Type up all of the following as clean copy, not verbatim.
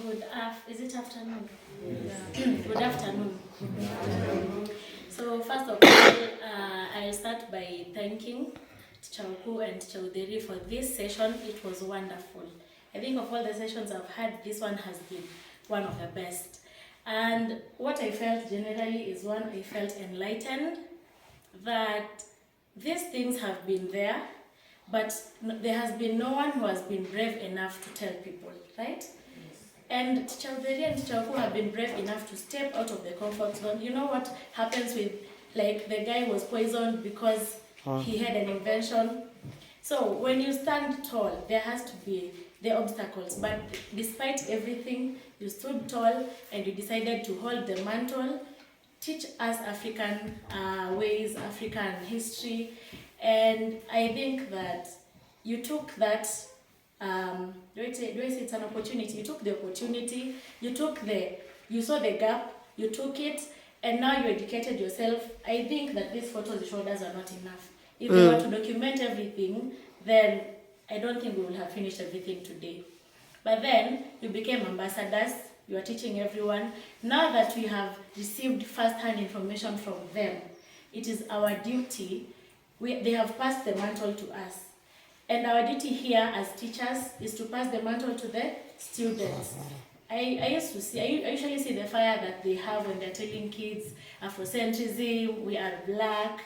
Is it afternoon? Yeah. Good afternoon. So first of all, I'll start by thanking Teacher Oku and Teacher Uderi for this session. It was wonderful. I think of all the sessions I've had, this one has been one of the best. And what I felt generally is one, I felt enlightened that these things have been there, but there has been no one who has been brave enough to tell people, right? And Teacher Uderi and Teacher Oku have been brave enough to step out of the comfort zone. You know what happens with, like, the guy was poisoned because he had an invention. So when you stand tall, there has to be the obstacles. But despite everything, you stood tall and you decided to hold the mantle, teach us African ways, African history. And I think that you took that, do I say it's an opportunity? You took the opportunity, you saw the gap, you took it, and now you educated yourself. I think that these photos you showed us are not enough. If we were to document everything, then I don't think we will have finished everything today. But then you became ambassadors, you are teaching everyone. Now that we have received first-hand information from them, it is our duty. They have passed the mantle to us. And our duty here as teachers is to pass the mantle to the students. I usually see the fire that they have when they're telling kids Afrocentrism, we are black,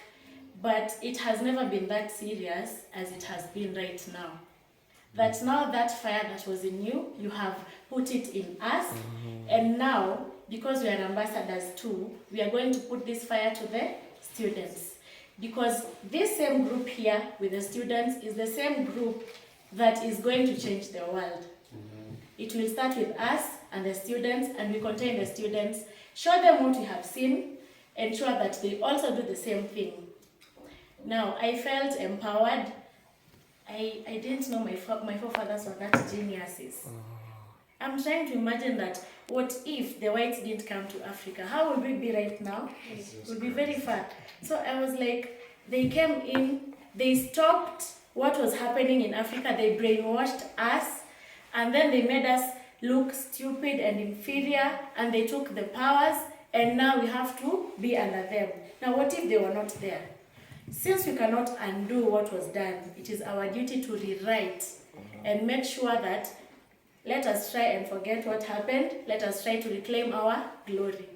but it has never been that serious as it has been right now. That now that fire that was in you, you have put it in us, and now, because we are ambassadors too, we are going to put this fire to the students. Because this same group here with the students is the same group that is going to change the world. It will start with us and the students, and we contain the students, show them what we have seen, ensure that they also do the same thing. Now, I felt empowered. I didn't know my forefathers were that geniuses. I'm trying to imagine that, what if the whites didn't come to Africa? How would we be right now? We'd be very far. So I was like, they came in, they stopped what was happening in Africa, they brainwashed us, and then they made us look stupid and inferior, and they took the powers, and now we have to be under them. Now, what if they were not there? Since we cannot undo what was done, it is our duty to rewrite and make sure that, let us try and forget what happened. Let us try to reclaim our glory,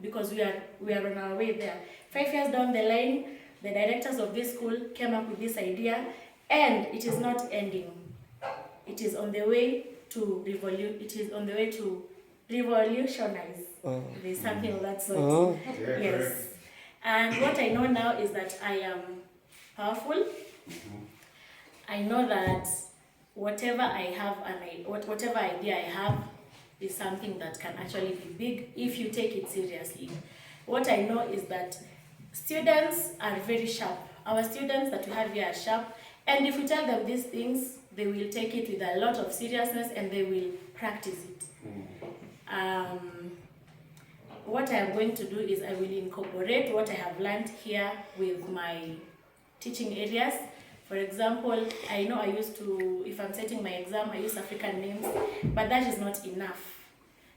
because we are on our way there. 5 years down the line, the directors of this school came up with this idea, and it is not ending. It is on the way to revolutionize. There's something of that sort. Yes. And what I know now is that I am powerful. I know that whatever I have and whatever idea I have is something that can actually be big if you take it seriously. What I know is that students are very sharp. Our students that we have here are sharp, and if we tell them these things, they will take it with a lot of seriousness and they will practice it. What I am going to do is I will incorporate what I have learned here with my teaching areas. For example, I know I used to, if I'm setting my exam, I use African names, but that is not enough.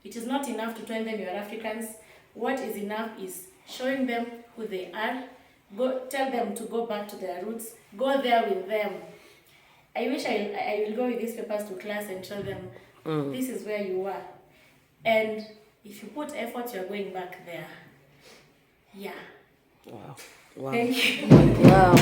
It is not enough to tell them you are Africans. What is enough is showing them who they are. Tell them to go back to their roots. Go there with them. I wish I will go with these papers to class and show them this is where you are. And if you put effort, you're going back there. Yeah. Wow. Thank you. Wow.